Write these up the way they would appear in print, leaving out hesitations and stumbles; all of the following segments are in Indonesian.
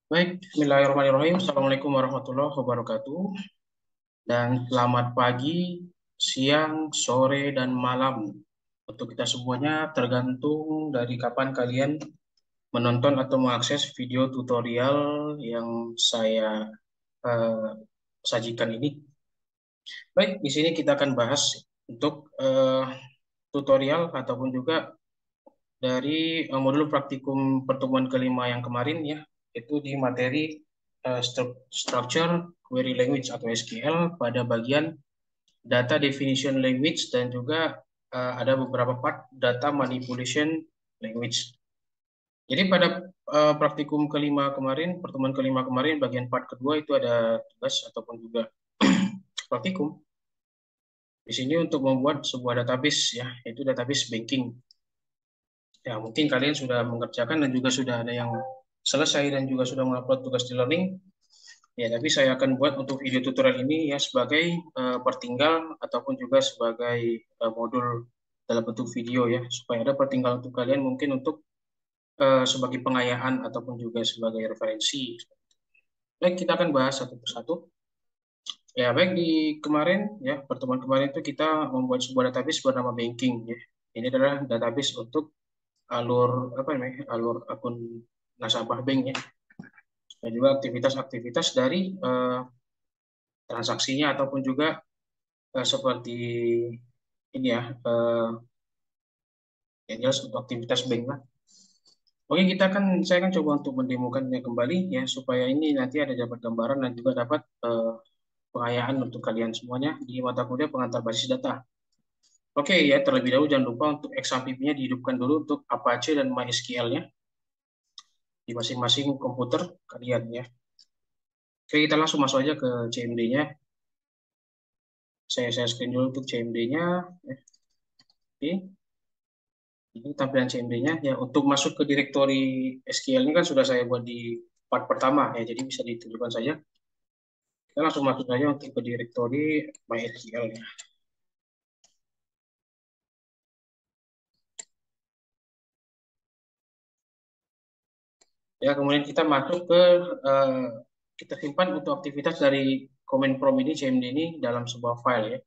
Baik, Bismillahirrahmanirrahim. Assalamualaikum warahmatullahi wabarakatuh. Dan selamat pagi, siang, sore, dan malam. Untuk kita semuanya tergantung dari kapan kalian menonton atau mengakses video tutorial yang saya eh, sajikan ini. Baik, di sini kita akan bahas untuk tutorial ataupun juga dari modul praktikum pertemuan kelima yang kemarin ya, itu di materi Structure Query Language atau SQL pada bagian Data Definition Language dan juga ada beberapa part Data Manipulation Language. Jadi pada praktikum kelima kemarin, pertemuan kelima kemarin, bagian part kedua itu ada tugas ataupun juga praktikum. Di sini untuk membuat sebuah database ya, yaitu database banking. Ya, mungkin kalian sudah mengerjakan dan juga sudah ada yang selesai dan juga sudah mengupload tugas di learning. Ya, tapi saya akan buat untuk video tutorial ini ya sebagai pertinggal ataupun juga sebagai modul dalam bentuk video ya, supaya ada pertinggal untuk kalian mungkin untuk sebagai pengayaan ataupun juga sebagai referensi. Baik, kita akan bahas satu persatu. Ya, baik di kemarin ya, pertemuan kemarin itu kita membuat sebuah database bernama banking ya. Ini adalah database untuk alur apa namanya? Alur akun nasabah bank ya. Dan juga aktivitas-aktivitas dari transaksinya ataupun juga seperti ini ya, yang jelas untuk aktivitas bank lah. Oke, saya akan coba untuk mendemokannya kembali ya supaya ini nanti ada dapat gambaran dan juga dapat pengayaan untuk kalian semuanya di mata kuliah pengantar basis data. Oke ya, terlebih dahulu jangan lupa untuk XAMPP-nya dihidupkan dulu untuk Apache dan MySQL-nya di masing-masing komputer kalian ya. Oke, kita langsung masuk aja ke CMD-nya. Saya screen dulu untuk CMD-nya. Oke. Ini tampilan CMD-nya ya. Untuk masuk ke direktori SQL ini kan sudah saya buat di part pertama ya, jadi bisa ditunjukkan saja. Kita langsung masuk saja untuk ke direktori MySQL ya. Ya, kemudian kita masuk ke eh, kita simpan untuk aktivitas dari command prompt ini CMD ini dalam sebuah file ya.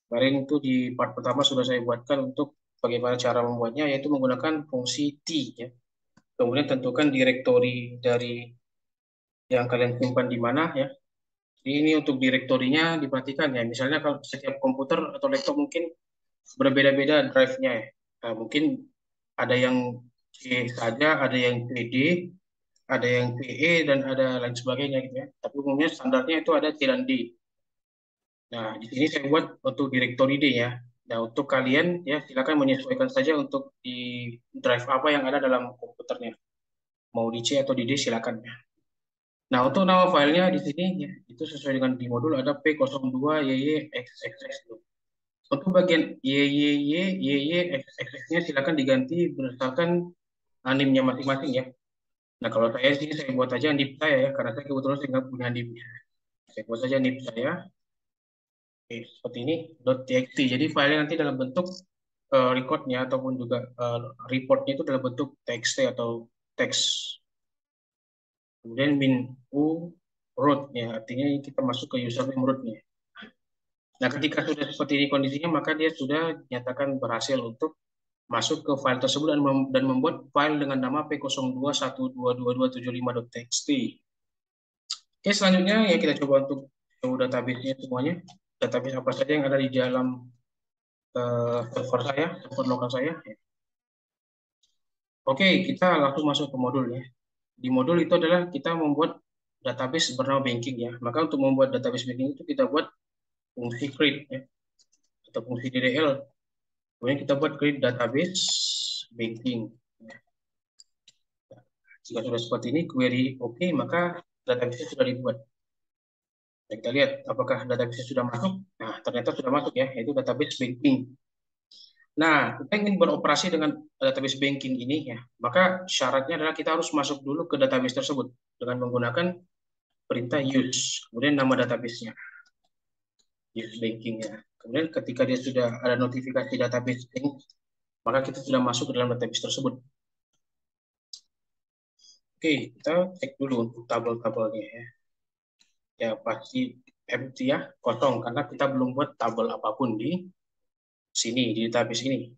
Kemarin itu di part pertama sudah saya buatkan untuk bagaimana cara membuatnya yaitu menggunakan fungsi T ya. Kemudian tentukan direktori dari yang kalian simpan di mana ya. Jadi ini untuk direktorinya diperhatikan ya. Misalnya kalau setiap komputer atau laptop mungkin berbeda-beda drive-nya ya. Nah, mungkin ada yang C saja, ada yang PD, ada yang PE dan ada lain sebagainya gitu ya. Tapi umumnya standarnya itu ada C dan D. Nah, di sini saya buat untuk direktori D ya. Nah, untuk kalian ya silakan menyesuaikan saja untuk di drive apa yang ada dalam komputernya. Mau di C atau di D silakan ya. Nah, untuk nama filenya di sini ya, itu sesuai dengan di modul ada P02YYXXX. Untuk bagian YYXXX-nya silakan diganti berdasarkan animnya masing-masing ya. Nah, kalau saya sini saya buat aja nip saya ya, karena saya kebetulan saya nggak punya nip. Saya buat saja nip saya. Oke, seperti ini .txt. Jadi filenya nanti dalam bentuk recordnya ataupun juga reportnya itu dalam bentuk txt atau teks. Kemudian min u root ya, artinya kita masuk ke username rootnya. Nah, ketika sudah seperti ini kondisinya, maka dia sudah dinyatakan berhasil untuk masuk ke file tersebut dan membuat file dengan nama P02122275.txt. Oke, selanjutnya ya kita coba untuk database-nya semuanya. Database apa saja yang ada di dalam server saya, server lokal saya. Oke, kita langsung masuk ke modul ya. Di modul itu adalah kita membuat database bernama banking ya. Maka untuk membuat database banking itu kita buat fungsi create ya, atau fungsi DDL. Kemudian kita buat create database banking. Jika sudah seperti ini, query oke, maka database sudah dibuat. Nah, kita lihat apakah database sudah masuk. Nah, ternyata sudah masuk ya, yaitu database banking. Nah, kita ingin beroperasi dengan database banking ini ya, maka syaratnya adalah kita harus masuk dulu ke database tersebut dengan menggunakan perintah use, kemudian nama database-nya, use banking ya. Kemudian ketika dia sudah ada notifikasi database link, maka kita sudah masuk ke dalam database tersebut. Oke, kita cek dulu untuk tabel-tabelnya ya. Ya pasti empty ya, kosong karena kita belum buat tabel apapun di sini di database ini.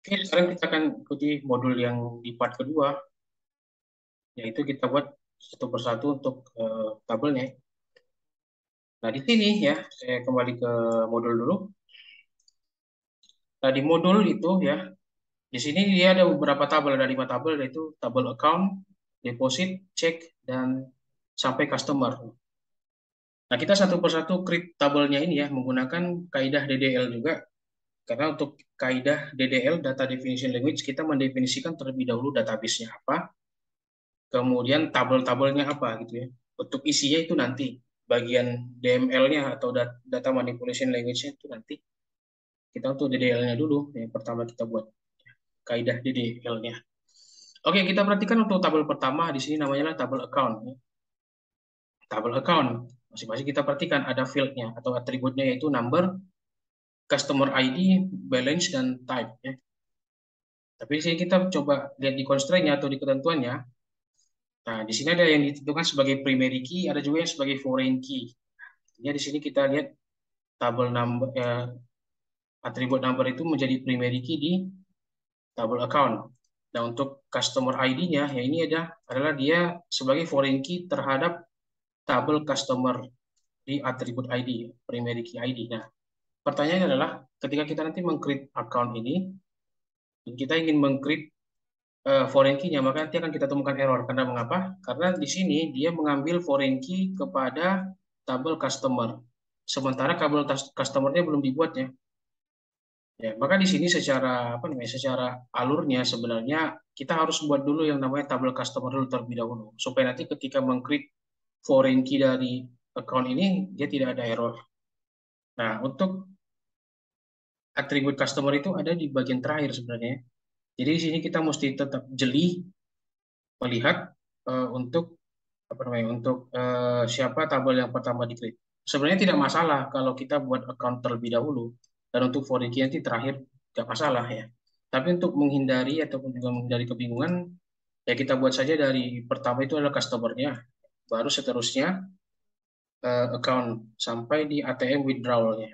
Oke, sekarang kita akan ikuti modul yang di part kedua, yaitu kita buat satu persatu untuk tabelnya. Nah, di sini ya, saya kembali ke modul dulu. Nah, di modul itu ya, di sini dia ada beberapa tabel, ada 5 tabel, yaitu tabel account, deposit, check, dan sampai customer. Nah, kita satu persatu create tabelnya ini ya, menggunakan kaidah DDL juga. Karena untuk kaidah DDL, Data Definition Language, kita mendefinisikan terlebih dahulu database-nya apa, kemudian tabel-tabelnya apa gitu ya. Untuk isinya itu nanti, bagian DML-nya atau Data Manipulation Language-nya itu nanti. Kita untuk DDL-nya dulu, yang pertama kita buat kaidah DDL-nya. Oke, kita perhatikan untuk tabel pertama, di sini namanya tabel account. Tabel account, masing-masing kita perhatikan ada field-nya atau atributnya yaitu number, customer ID, balance, dan type. Ya. Tapi di sini kita coba lihat di constraint-nya atau di ketentuannya. Nah, di sini ada yang ditentukan sebagai primary key, ada juga yang sebagai foreign key. Ya, di sini kita lihat tabel number, atribut number itu menjadi primary key di tabel account. Nah, untuk customer ID-nya, ya ini adalah dia sebagai foreign key terhadap tabel customer di atribut ID, primary key ID. Nah, pertanyaannya adalah ketika kita nanti meng-create account ini, kita ingin meng-create foreign key-nya, maka nanti akan kita temukan error. Karena mengapa? Karena di sini dia mengambil foreign key kepada tabel customer. Sementara tabel customer-nya belum dibuat ya. Ya, maka di sini secara apa namanya? Secara alurnya sebenarnya kita harus buat dulu yang namanya tabel customer dulu terlebih dahulu supaya nanti ketika meng-create foreign key dari account ini dia tidak ada error. Nah, untuk atribut customer itu ada di bagian terakhir sebenarnya. Jadi di sini kita mesti tetap jeli melihat untuk apa namanya untuk siapa tabel yang pertama di-create. Sebenarnya tidak masalah kalau kita buat account terlebih dahulu dan untuk foreign key nanti terakhir tidak masalah ya. Tapi untuk menghindari ataupun juga menghindari kebingungan ya kita buat saja dari pertama itu adalah customer-nya, baru seterusnya account sampai di ATM withdrawal-nya.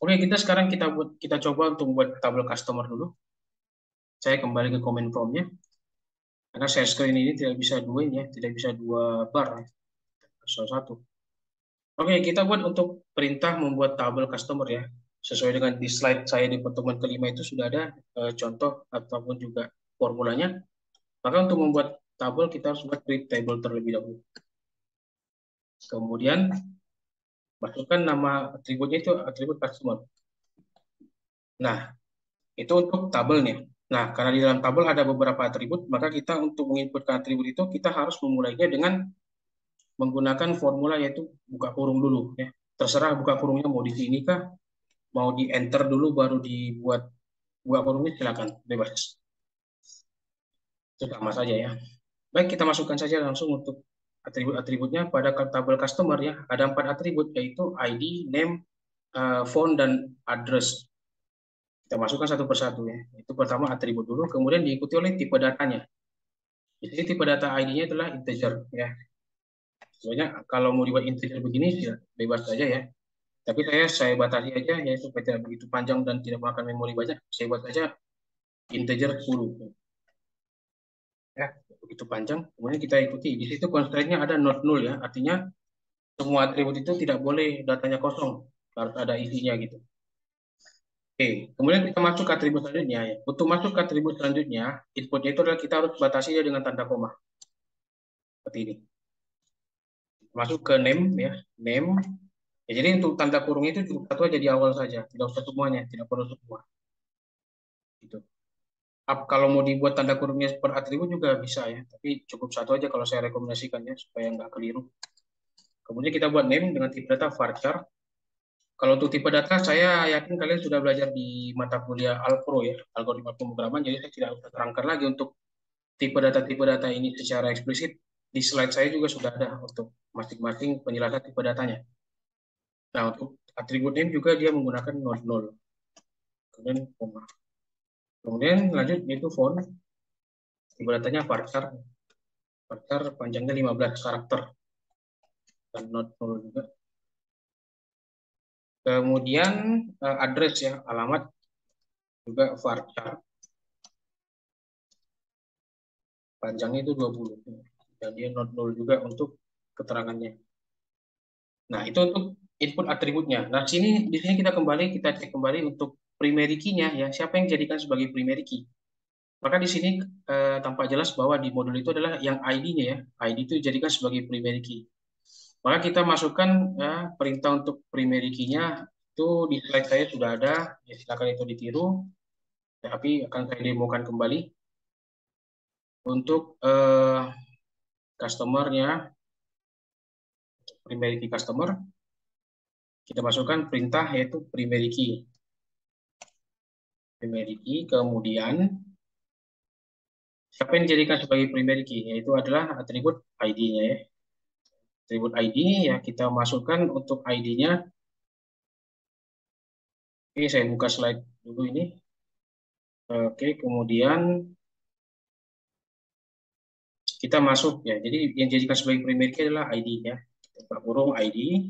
Oke, kita sekarang kita coba untuk buat tabel customer dulu. Saya kembali ke comment prompt-nya. Karena share screen ini tidak bisa dua ini ya, tidak bisa dua bar, salah satu. Oke, kita buat untuk perintah membuat tabel customer ya. Sesuai dengan di slide saya di pertemuan kelima itu sudah ada contoh ataupun juga formulanya. Maka untuk membuat tabel kita harus buat create table terlebih dahulu. Kemudian masukkan nama atributnya itu atribut customer. Nah, itu untuk tabelnya. Nah, karena di dalam tabel ada beberapa atribut, maka kita untuk menginputkan atribut itu kita harus memulainya dengan menggunakan formula yaitu buka kurung dulu ya. Terserah buka kurungnya mau di sini kah, mau di enter dulu baru dibuat buka kurungnya silakan bebas. Itu sama saja ya. Baik, kita masukkan saja langsung untuk atribut-atributnya pada tabel customer ya. Ada 4 atribut yaitu ID, name, phone, dan address. Kita masukkan satu persatu ya. Itu pertama atribut dulu, kemudian diikuti oleh tipe datanya. Jadi tipe data ID-nya adalah integer ya. Sebenarnya kalau mau dibuat integer begini ya bebas saja ya. Tapi saya batasi aja ya supaya tidak begitu panjang dan tidak makan memori banyak. Saya buat saja integer 10. Ya, begitu panjang. Kemudian kita ikuti. Di situ constraint-nya ada not null ya. Artinya semua atribut itu tidak boleh datanya kosong. Harus ada isinya gitu. Oke, kemudian kita masuk ke atribut selanjutnya ya. Untuk masuk ke atribut selanjutnya, inputnya itu adalah kita harus batasi dia dengan tanda koma. Seperti ini. Masuk ke name ya. Name. Ya, jadi untuk tanda kurung itu cukup satu aja di awal saja. Tidak usah semuanya. Tidak perlu semua. Gitu. Kalau mau dibuat tanda kurungnya per atribut juga bisa ya, tapi cukup satu aja kalau saya rekomendasikan ya supaya nggak keliru. Kemudian kita buat name dengan tipe data varchar. Kalau untuk tipe data, saya yakin kalian sudah belajar di mata kuliah Alpro ya, algoritma pemrograman. Jadi saya tidak usah terangkan lagi untuk tipe data ini secara eksplisit. Di slide saya juga sudah ada untuk masing-masing penjelasan tipe datanya. Nah untuk atribut name juga dia menggunakan nol, kemudian koma. Kemudian lanjut yaitu font. tipe datanya varchar. Varchar panjangnya 15 karakter dan not null juga. Kemudian address ya, alamat juga varchar. Panjangnya itu 20. Dan dia not null juga untuk keterangannya. Nah, itu untuk input atributnya. Nah, di sini kita cek kembali untuk primary key-nya ya, siapa yang dijadikan sebagai primary key. Maka di sini tampak jelas bahwa di modul itu adalah yang ID-nya ya. ID itu dijadikan sebagai primary key. Maka kita masukkan perintah untuk primary key-nya itu di slide saya sudah ada. Ya, silakan itu ditiru. Tapi akan saya demokan kembali untuk customer-nya, primary key customer. Kita masukkan perintah yaitu primary key. Primary key, kemudian siapa yang dijadikan sebagai primary key? Yaitu adalah atribut ID-nya ya. Atribut ID ya kita masukkan untuk ID-nya. Oke, saya buka slide dulu ini. Oke, kemudian kita masuk ya. Jadi yang dijadikan sebagai primary key adalah ID ya. Kita kurung ID.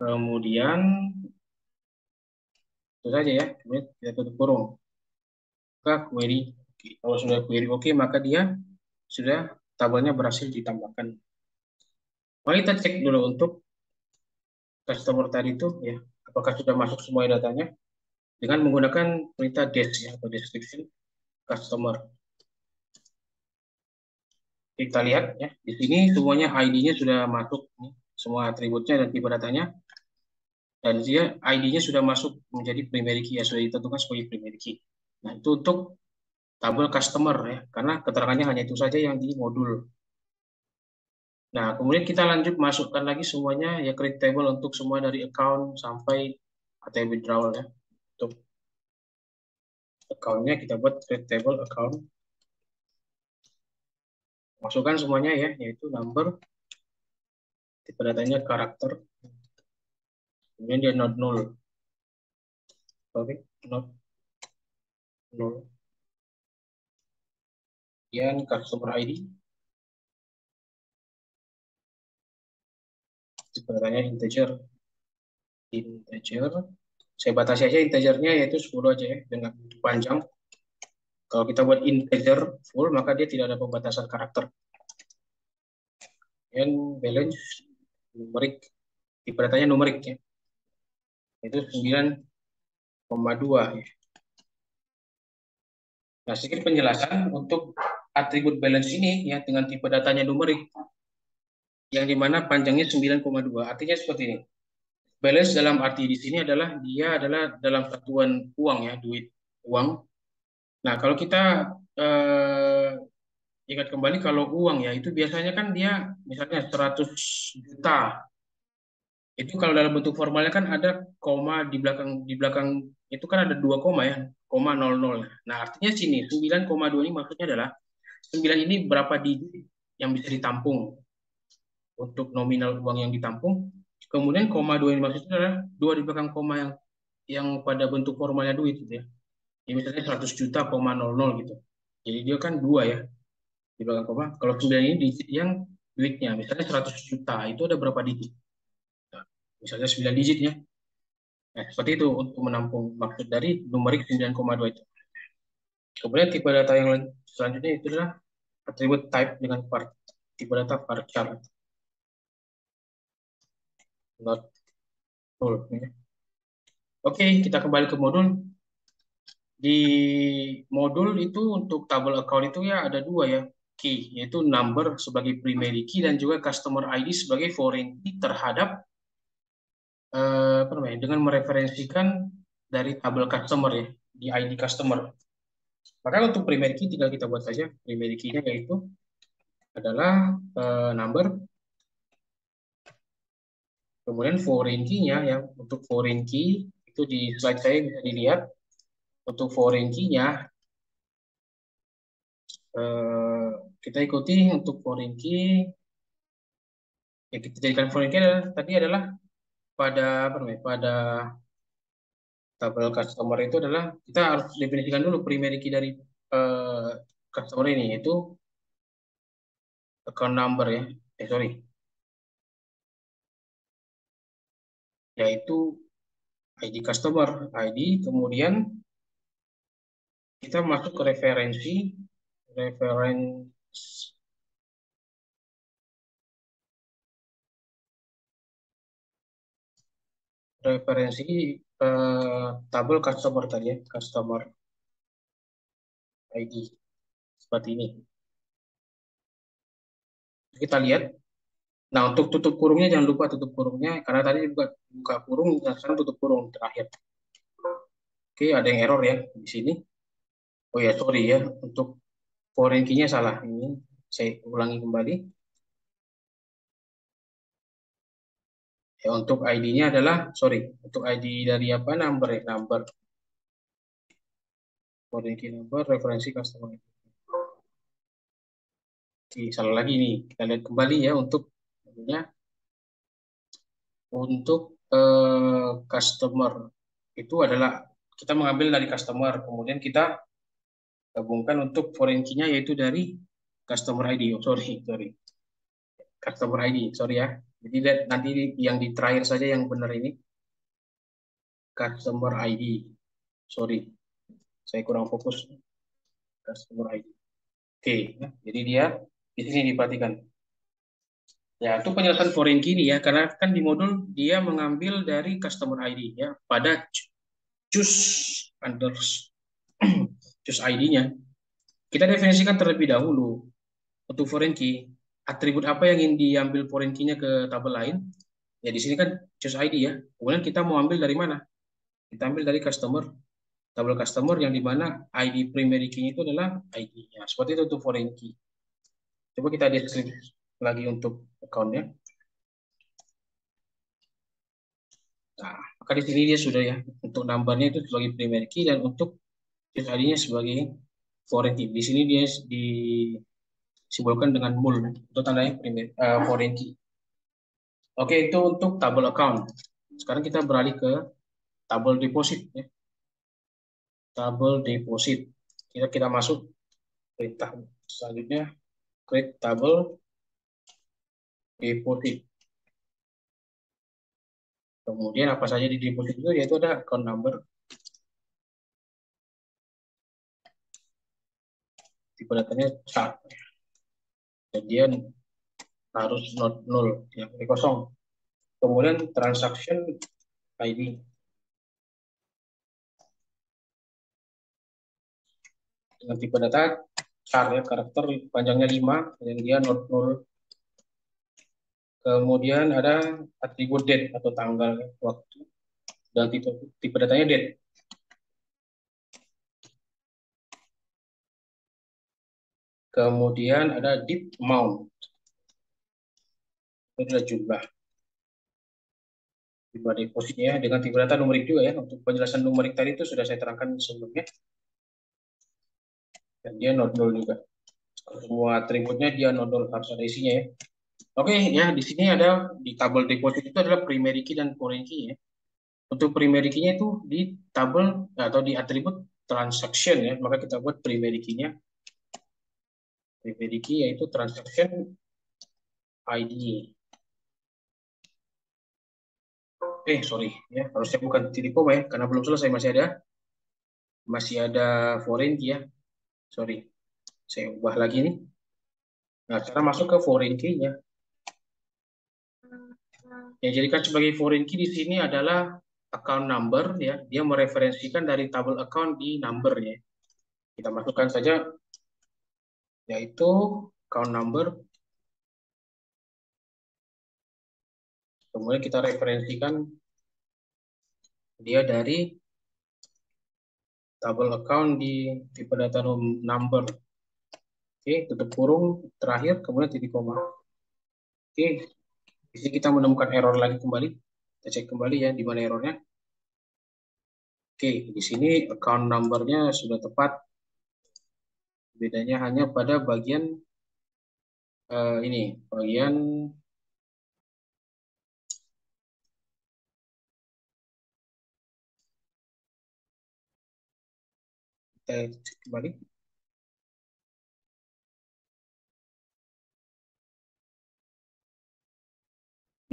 Kemudian itu saja ya. Kemudian kita tutup kurung. Maka query. Kalau sudah query oke, maka dia sudah tabelnya berhasil ditambahkan. Mari kita cek dulu untuk customer tadi itu ya, apakah sudah masuk semua datanya dengan menggunakan perintah dash ya atau description customer. Kita lihat ya, di sini semuanya ID-nya sudah masuk, semua atributnya dan tipe datanya, dan dia ID-nya sudah masuk menjadi primary key ya, sudah ditentukan sebagai primary key. Nah itu untuk tabel customer ya, karena keterangannya hanya itu saja yang di modul. Nah kemudian kita lanjut masukkan lagi semuanya ya, create table untuk semua dari account sampai ATM withdrawal ya. Untuk account-nya kita buat create table account. Masukkan semuanya ya, yaitu number, tipe datanya karakter, kemudian dia not null. Oke, not null. Kemudian customer ID, tipe datanya integer. Integer. Saya batasi aja integernya yaitu 10 aja ya, dengan panjang. Kalau kita buat integer full, maka dia tidak ada pembatasan karakter. Dan balance numerik, tipe datanya numerik ya. Itu 9,2 ya. Nah, sedikit penjelasan untuk atribut balance ini ya dengan tipe datanya numerik yang dimana panjangnya 9,2. Artinya seperti ini. Balance dalam arti di sini adalah dia adalah dalam satuan uang ya, duit uang. Nah, kalau kita ingat kembali kalau uang ya itu biasanya kan dia misalnya 100 juta. Itu kalau dalam bentuk formalnya kan ada koma di belakang itu kan ada 2 koma ya, koma 00. Nah, artinya sini 9,2 ini maksudnya adalah 9 ini berapa digit yang bisa ditampung untuk nominal uang yang ditampung. Kemudian koma 2 ini maksudnya adalah 2 di belakang koma yang pada bentuk formalnya duit gitu ya. Ya misalnya 100 juta, koma 00 gitu. Jadi dia kan 2 ya di belakang koma. Kalau 9 ini digit yang duitnya, misalnya 100 juta, itu ada berapa digit? Nah, misalnya 9 digit ya. Nah, seperti itu untuk menampung maksud dari numerik 9,2 itu. Kemudian tipe data yang selanjutnya itu adalah atribut type dengan tipe data varchar. Not null. Ya. Oke, kita kembali ke modul. Di modul itu untuk tabel account itu ya ada 2 ya, key, yaitu number sebagai primary key dan juga customer ID sebagai foreign key terhadap dengan mereferensikan dari tabel customer ya, di ID customer. Maka untuk primary key tinggal kita buat saja primary key-nya yaitu adalah number. Kemudian foreign key-nya yang untuk foreign key itu di slide saya bisa dilihat. Untuk foreign key-nya kita ikuti untuk foreign key yang kita jadikan foreign key tadi adalah pada pada tabel customer itu adalah kita harus definisikan dulu primary key dari eh, customer ini, yaitu account number ya. Sorry, yaitu ID customer, ID, kemudian kita masuk ke reference, referensi tabel customer tadi ya, customer ID seperti ini. Kita lihat. Nah, untuk tutup kurungnya jangan lupa tutup kurungnya karena tadi buka kurung, nah sekarang tutup kurung terakhir. Oke, ada yang error ya di sini. Oh ya, sorry ya, untuk foreign key-nya salah. Ini saya ulangi kembali. Ya, untuk ID-nya adalah, sorry, untuk ID dari apa, number ya, number. Foreign key number, referensi customer. Oke, salah lagi nih. Kita lihat kembali ya untuk customer itu adalah kita mengambil dari customer, kemudian kita gabungkan untuk foreign key-nya yaitu dari customer ID. Oh, sorry, sorry. Customer ID, sorry ya. Jadi nanti yang di terakhir saja yang benar ini customer ID. Sorry, saya kurang fokus customer ID. Oke, ya. Jadi dia di sini diperhatikan. Ya, itu penjelasan foreign key ini ya, karena kan di modul dia mengambil dari customer ID ya pada choose under choose ID-nya. Kita definisikan terlebih dahulu untuk foreign key, atribut apa yang ingin diambil foreign key-nya ke tabel lain. Ya di sini kan choose ID ya. Kemudian kita mau ambil dari mana? Kita ambil dari customer, tabel customer yang di mana ID primary key itu adalah ID-nya. Seperti itu untuk foreign key. Coba kita deskripsi lagi untuk account-nya. Nah, maka di sini dia sudah ya. Untuk number-nya itu sebagai primary key dan untuk choose ID-nya sebagai foreign key. Di sini dia disimbolkan dengan mul itu tandanya foreign key. Oke, itu untuk tabel account. Sekarang kita beralih ke tabel deposit ya. Tabel deposit. Kita masuk perintah selanjutnya create tabel deposit. Kemudian apa saja di deposit itu yaitu ada account number, tipe datanya chart. Kemudian harus not nol, yang kosong. Kemudian transaction ID dengan tipe data char ya, karakter panjangnya 5 dan dia not nol. Kemudian ada atribut date atau tanggal waktu dan tipe datanya date. Kemudian ada deep amount, itu adalah jumlah depositnya ya, dengan tipe data numerik juga ya. Untuk penjelasan numerik tadi itu sudah saya terangkan sebelumnya dan dia not nol juga. Semua atributnya dia not nol harus ada isinya ya. Oke ya, di sini ada di tabel deposit itu adalah primary key dan foreign key ya. Untuk primary key-nya itu di tabel atau di atribut transaction ya, maka kita buat primary key-nya. Primary key yaitu transaction ID. Sorry ya, harusnya bukan titik koma ya, karena belum selesai masih ada foreign key ya. Sorry, saya ubah lagi nih. Nah, cara masuk ke foreign key-nya. Yang dijadikan sebagai foreign key di sini adalah account number ya. Dia mereferensikan dari tabel account di number ya. Kita masukkan saja yaitu account number. Kemudian kita referensikan dia dari tabel account di tipe data number. Oke, tutup kurung terakhir kemudian titik koma. Oke, di sini kita menemukan error lagi kembali. Kita cek kembali ya di mana errornya. Oke, di sini account number-nya sudah tepat. Bedanya hanya pada bagian ini, bagian kita cek kembali.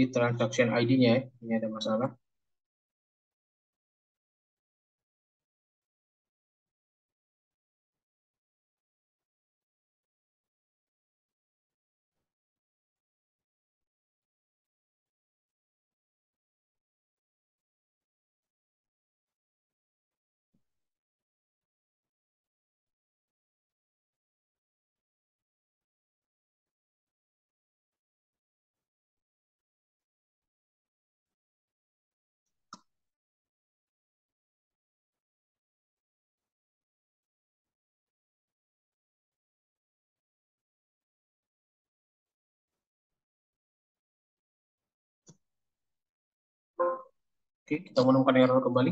di transaction ID-nya ya. Ini ada masalah. Oke, kita menemukan error kembali.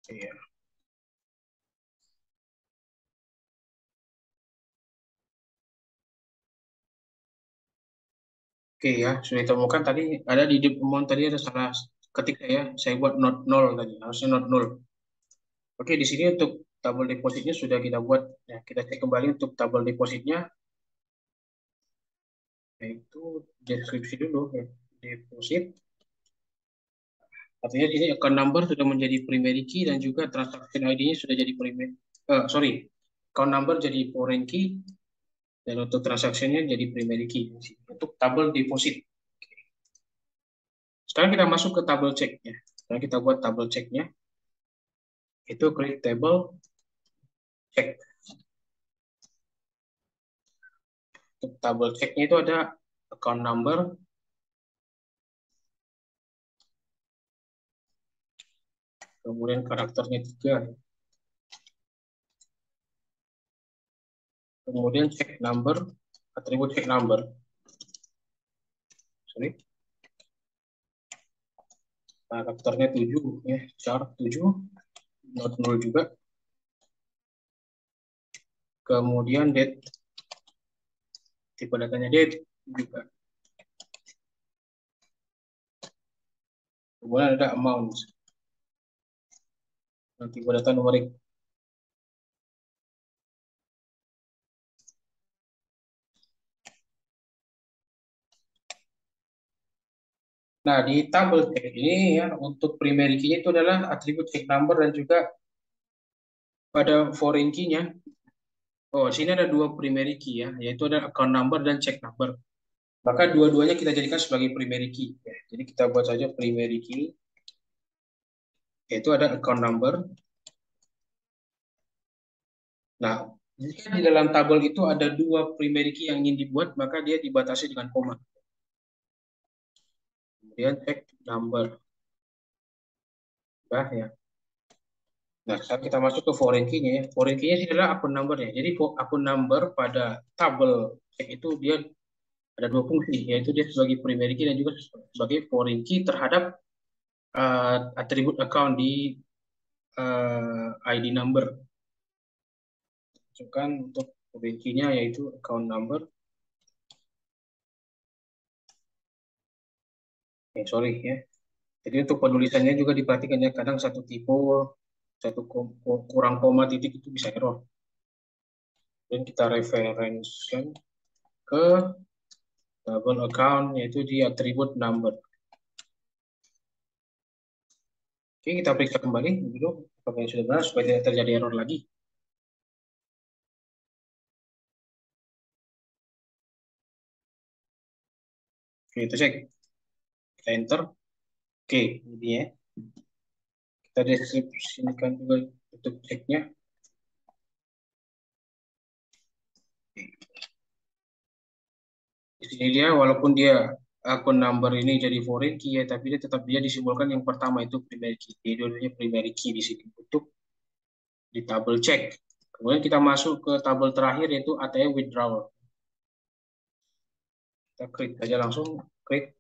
Iya. Oke ya, sudah ditemukan tadi ada di deep amount tadi ada salah ketik ya. Saya buat not nol tadi, harusnya not nol. Oke, di sini untuk tabel depositnya sudah kita buat. Ya, kita cek kembali untuk tabel depositnya, yaitu deskripsi dulu ya. Deposit, artinya ini account number sudah menjadi primary key dan juga transaction ID-nya sudah jadi primary. Sorry, account number jadi foreign key dan untuk transaksinya jadi primary key. Untuk tabel deposit. Sekarang kita masuk ke tabel check-nya. Sekarang kita buat tabel check-nya. Itu klik table check. Untuk tabel check-nya itu ada account number, kemudian karakternya 3, kemudian check number, atribut check number. Sorry. Karakternya 7 ya, char 7, not 0 juga. Kemudian date, tipe datanya date juga. Kemudian ada amount, tipe data numerik. Nah, di tabel check ini ya, untuk primary key-nya itu adalah atribut check number dan juga pada foreign key-nya. Oh, sini ada dua primary key ya, yaitu ada account number dan check number. Maka dua-duanya kita jadikan sebagai primary key. Ya. Jadi kita buat saja primary key, yaitu ada account number. Nah, jika di dalam tabel itu ada dua primary key yang ingin dibuat, maka dia dibatasi dengan koma. Kemudian check number. Nah, ya. Nah, sekarang kita masuk ke foreign key-nya ya. Foreign key-nya sih adalah akun number-nya. Jadi akun number pada tabel check itu dia ada dua fungsi, yaitu dia sebagai primary key dan juga sebagai foreign key terhadap atribut account di ID number. Masukkan untuk foreign key-nya yaitu account number. Sorry ya. Jadi untuk penulisannya juga diperhatikan ya. Kadang satu tipe, kurang koma titik itu bisa error. Dan kita referensikan ke double account yaitu di atribut number. Oke, kita periksa kembali dulu apakah sudah benar supaya tidak terjadi error lagi. Oke, itu cek. Kita enter. Oke, ini ya. Kita deskripsikan juga untuk ceknya. Di sini dia, walaupun dia akun number ini jadi foreign key ya, tapi dia disimbolkan yang pertama itu primary key. Jadi dua-duanya primary key di sini untuk di double check. Kemudian kita masuk ke tabel terakhir yaitu ATM withdrawal. Kita klik aja langsung, klik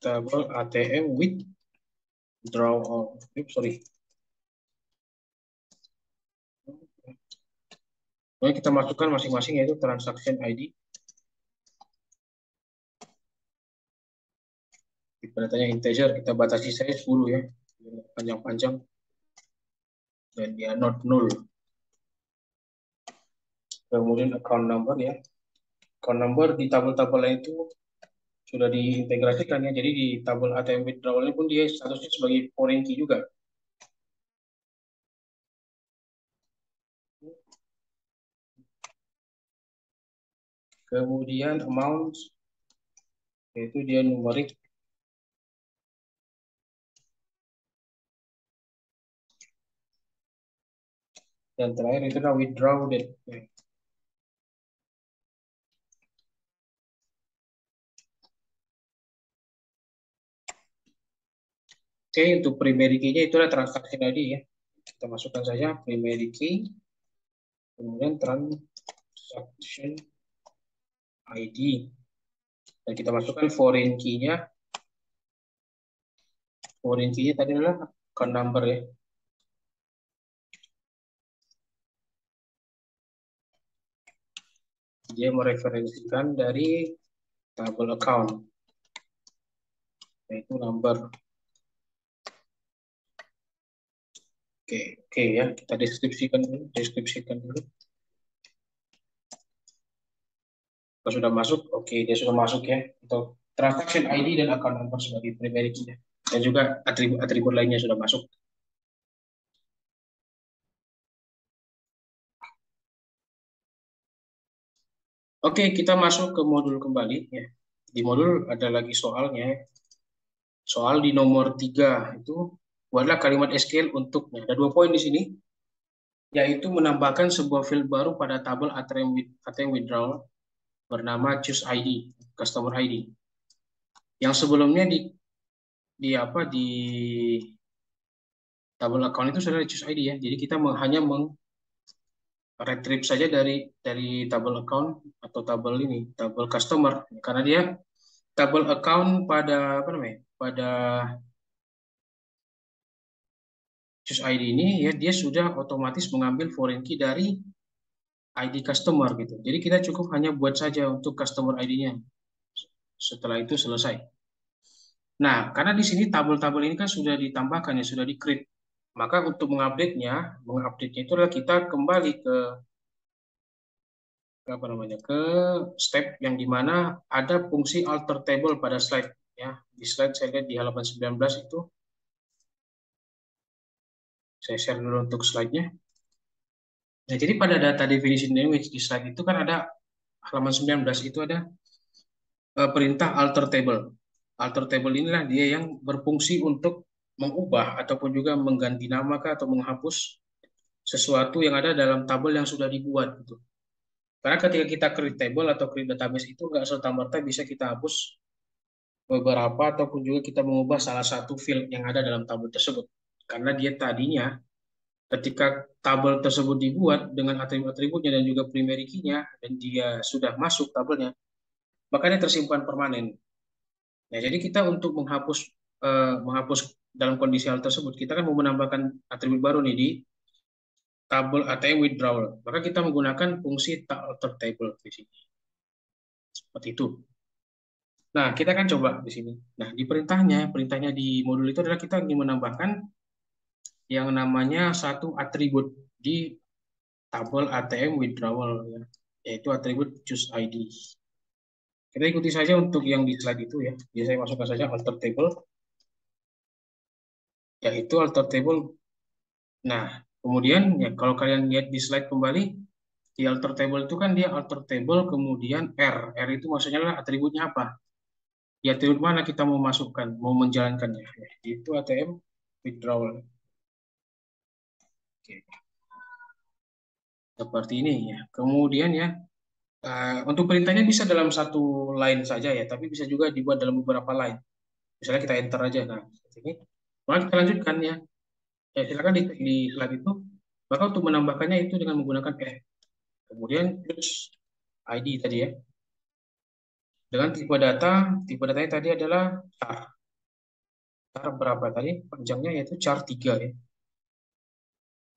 tabel ATM withdrawal. Sorry. Kemudian kita masukkan masing-masing yaitu transaction ID. Datanya integer, kita batasi saja 10 ya, panjang-panjang, dan dia not null. Kemudian account number ya, account number di tabel-tabel lain itu sudah diintegrasikan ya, jadi di tabel ATM withdrawal ini pun dia statusnya sebagai foreign key juga. Kemudian amount, yaitu dia numerik. Dan terakhir itu adalah withdraw date. Oke, untuk primary key-nya itu adalah transaction ID ya. Kita masukkan saja primary key, kemudian transaction ID. Dan kita masukkan foreign key-nya. Foreign key-nya tadi adalah account number ya. Dia mereferensikan dari tabel account, yaitu number. Oke ya, kita deskripsikan dulu. Kalau sudah masuk, oke, dia sudah masuk ya. Untuk transaction ID dan account number sebagai primary key-nya. Dan juga atribut-atribut lainnya sudah masuk. Oke, kita masuk ke modul kembali ya. Di modul ada lagi soalnya. Soal di nomor 3 itu adalah kalimat SQL untuknya. Ada 2 poin di sini, yaitu menambahkan sebuah field baru pada tabel ATM withdrawal bernama choose ID, customer ID. Yang sebelumnya di apa di tabel account itu sudah choose ID ya. Jadi kita hanya retrieve saja dari tabel account atau tabel customer, karena dia tabel account pada apa namanya? Pada choose ID ini ya, dia sudah otomatis mengambil foreign key dari ID customer gitu. Jadi kita cukup hanya buat saja untuk customer ID-nya. Setelah itu selesai. Nah, karena di sini tabel-tabel ini kan sudah ditambahkan ya, sudah di-create. Maka untuk mengupdate-nya itu adalah kita kembali ke step yang dimana ada fungsi alter table pada slide ya. Di slide saya lihat di halaman 19 itu. Saya share dulu untuk slide-nya. Nah, jadi pada data definition language di slide itu kan ada halaman 19 itu ada perintah alter table. Alter table inilah dia yang berfungsi untuk mengubah ataupun juga mengganti nama atau menghapus sesuatu yang ada dalam tabel yang sudah dibuat gitu. Karena ketika kita create table atau create database itu nggak serta-merta bisa kita hapus beberapa ataupun juga kita mengubah salah satu field yang ada dalam tabel tersebut. Karena dia tadinya ketika tabel tersebut dibuat dengan atribut-atributnya dan juga primary key-nya dan dia sudah masuk tabelnya, makanya tersimpan permanen. Nah, jadi kita untuk menghapus dalam kondisi hal tersebut, kita kan mau menambahkan atribut baru nih di tabel ATM withdrawal. Maka kita menggunakan fungsi alter table di sini. Seperti itu. Nah, kita kan coba di sini. Nah, di perintahnya di modul itu adalah kita ingin menambahkan yang namanya satu atribut di tabel ATM withdrawal, ya, yaitu atribut choose ID. Kita ikuti saja untuk yang di slide itu ya. Jadi saya masukkan saja alter table, yaitu alter table. Nah, kemudian ya kalau kalian lihat di slide kembali, di alter table itu kan dia alter table kemudian R. R itu maksudnya adalah atributnya apa? di atribut mana kita mau masukkan, mau menjalankannya. Ya, itu ATM withdrawal. Oke, seperti ini ya. Kemudian ya, untuk perintahnya bisa dalam satu line saja ya, tapi bisa juga dibuat dalam beberapa line. Misalnya kita enter aja, nah seperti ini. Maka kita lanjutkan ya. Ya, silakan di slide itu. Maka untuk menambahkannya itu dengan menggunakan kemudian choose ID tadi ya. Dengan tipe datanya tadi adalah char. Char berapa tadi? Panjangnya yaitu char 3 ya.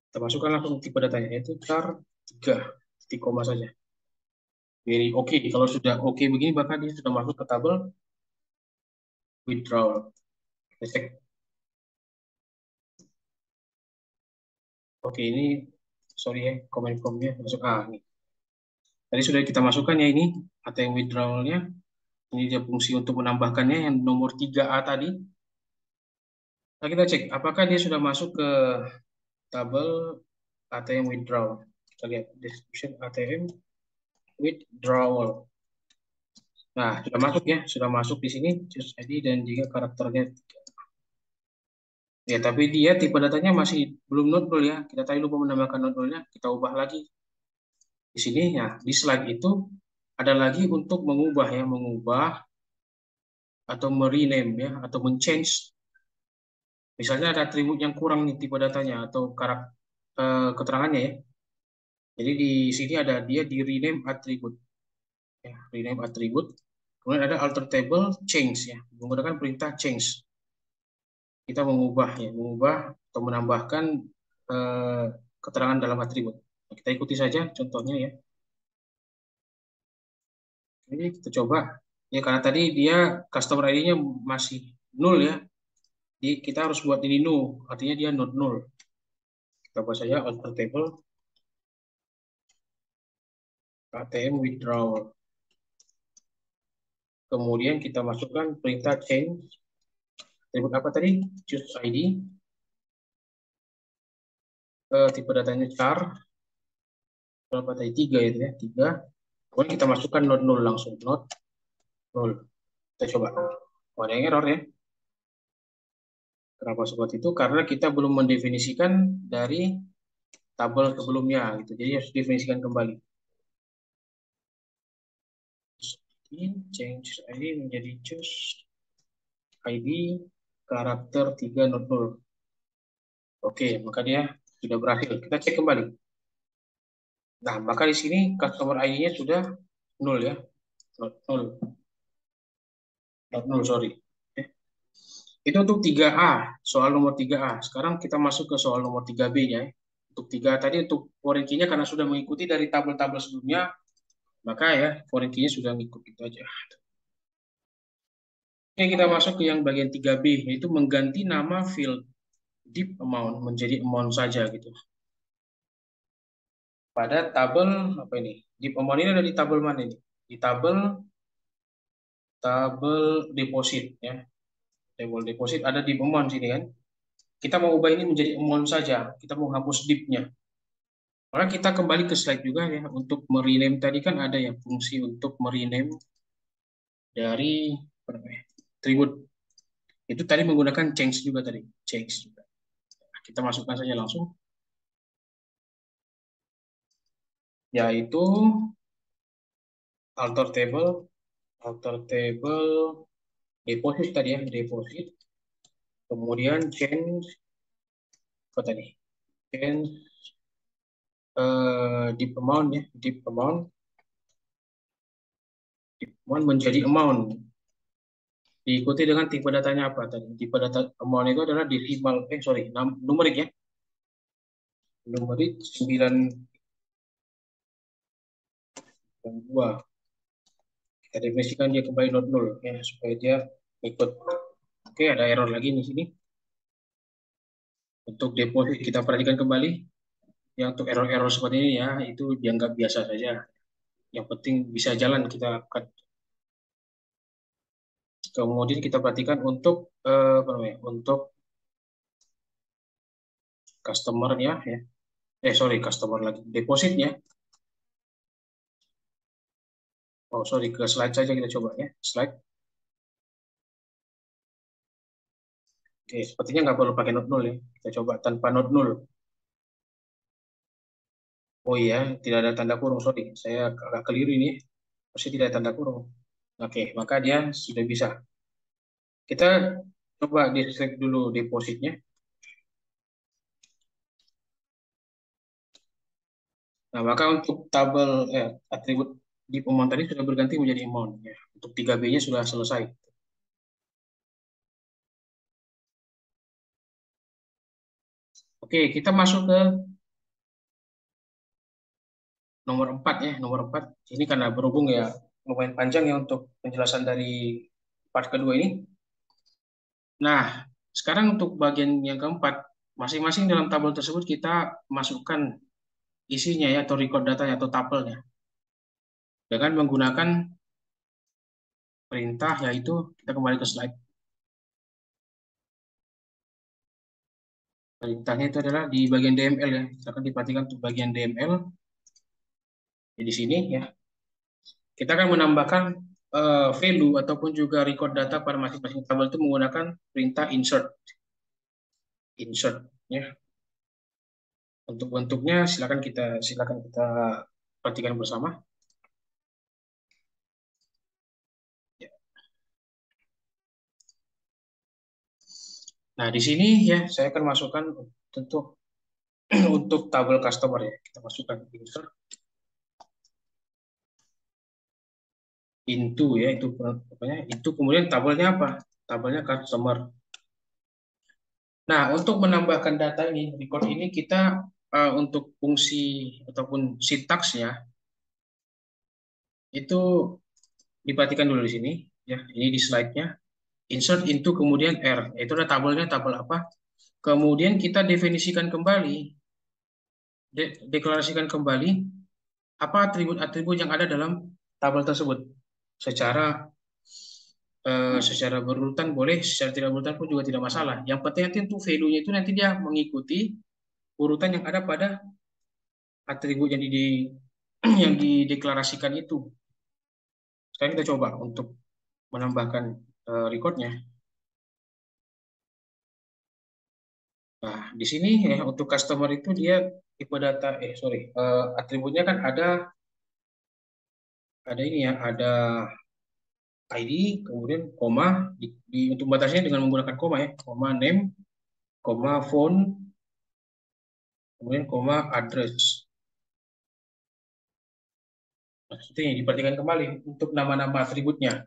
Kita masukkan langsung tipe datanya yaitu char 3. Titik koma saja. Very oke. Kalau sudah oke begini, maka dia sudah masuk ke tabel withdrawal. Kita cek. Oke, ini sorry ya, comment formnya masuk. Ini. Tadi sudah kita masukkan ya ini ATM withdrawalnya. Ini dia fungsi untuk menambahkannya yang nomor 3A tadi. Nah, kita cek apakah dia sudah masuk ke tabel ATM withdrawal. Kita lihat description ATM withdrawal. Nah, sudah masuk ya, sudah masuk di sini choose ID dan juga karakternya. Ya, tapi dia tipe datanya masih belum notable ya. Kita tadi lupa menambahkan notable-nya, kita ubah lagi. Di sini ya, di slide itu ada lagi untuk mengubah ya, mengubah atau merename ya, atau men-change. Misalnya ada atribut yang kurang nih tipe datanya atau keterangannya ya. Jadi di sini ada dia di rename atribut. Ya, rename atribut. Kemudian ada alter table change ya, menggunakan perintah change. Kita mengubah ya, mengubah atau menambahkan eh, keterangan dalam atribut. Nah, kita ikuti saja contohnya ya. Ini kita coba. Ya karena tadi dia customer ID-nya masih nol ya. Jadi kita harus buat ini null, artinya dia not null. Kita buat saja alter table ATM withdrawal. Kemudian kita masukkan perintah change. Atribut apa tadi? Choose ID. Tipe datanya char. Berapa tadi? 3 itu ya, 3. Kemudian kita masukkan not null langsung. Not null. Kita coba. Oh, ada yang error ya. Kenapa seperti itu? Karena kita belum mendefinisikan dari tabel sebelumnya gitu. Jadi harus definisikan kembali. Change ID menjadi choose ID karakter 3 not null. Oke, maka dia sudah berhasil. Kita cek kembali. Nah, maka di sini customer ID-nya sudah nol ya. Not null. Not null, sorry. Itu untuk 3A, soal nomor 3A. Sekarang kita masuk ke soal nomor 3B-nya. Untuk 3 tadi untuk foreign key-nya karena sudah mengikuti dari tabel-tabel sebelumnya, maka ya foreign key-nya sudah mengikuti itu aja. Oke, kita masuk ke yang bagian 3B, yaitu mengganti nama field deep amount menjadi amount saja gitu. Pada tabel apa ini? Deep amount ini ada di tabel mana ini? Di tabel deposit ya. Tabel deposit ada deep amount sini kan. Kita mau ubah ini menjadi amount saja. Kita mau hapus deep-nya. Maka kita kembali ke slide juga ya. Untuk merename tadi kan ada ya fungsi untuk merename dari atribut. Itu tadi menggunakan change juga tadi. Change juga. Kita masukkan saja langsung. Yaitu alter table deposit tadi ya, deposit. Kemudian change apa tadi? Change deep amount ya, deep amount menjadi amount. Diikuti dengan tipe datanya apa tadi? Tipe data amount itu adalah decimal, numerik ya. Numerik 9,2. Kita definisikan dia kembali not null ya supaya dia ikut. Oke, ada error lagi di sini. Untuk deposit kita perhatikan kembali. Ya untuk error-error seperti ini ya itu dianggap biasa saja. Yang penting bisa jalan kita lakukan. Kemudian kita perhatikan untuk apa namanya? Untuk customer-nya ya. Sorry, customer lagi. Depositnya. Oh, sorry, ke slide saja kita coba ya. Slide. Oke, sepertinya nggak perlu pakai not null ya. Kita coba tanpa not null. Oh iya, tidak ada tanda kurung. Sorry, saya agak keliru ini. Pasti tidak ada tanda kurung. Oke, maka dia sudah bisa. Kita coba di select dulu depositnya. Nah, maka untuk tabel atribut di amount tadi sudah berganti menjadi amount ya. Untuk 3B-nya sudah selesai. Oke, kita masuk ke nomor 4 ya. Nomor 4 ini karena berhubung ya lumayan panjang ya untuk penjelasan dari part kedua ini. Nah, sekarang untuk bagian yang keempat, masing-masing dalam tabel tersebut kita masukkan isinya ya atau record datanya atau tabelnya dengan menggunakan perintah, yaitu kita kembali ke slide. Perintahnya itu adalah di bagian DML ya. Silakan diperhatikan untuk bagian DML ya, di sini ya. Kita akan menambahkan value ataupun juga record data pada masing-masing tabel itu menggunakan perintah insert. Insert ya. Untuk bentuknya silakan kita perhatikan bersama. Ya. Nah, di sini ya saya akan masukkan tentu untuk tabel customer ya. Kita masukkan insert into ya, itu pokoknya itu, kemudian tabelnya apa? Tabelnya customer. Nah, untuk menambahkan data ini, record ini kita untuk fungsi ataupun sintaksnya itu diperhatikan dulu di sini ya. Ini di slide-nya. Insert into kemudian R. Itu ada tabelnya, tabel apa? Kemudian kita definisikan kembali, deklarasikan kembali apa atribut-atribut yang ada dalam tabel tersebut. Secara berurutan boleh, secara tidak berurutan pun juga tidak masalah. Yang penting nanti untuk value-nya itu nanti dia mengikuti urutan yang ada pada atribut yang yang dideklarasikan itu. Sekarang kita coba untuk menambahkan recordnya. Nah, di sini ya untuk customer itu dia tipe data, atributnya kan ada ini ya, ada ID, kemudian koma, untuk batasnya dengan menggunakan koma ya, koma name, koma phone, kemudian koma address. Nah, itu yang diperhatikan kembali untuk nama-nama atributnya.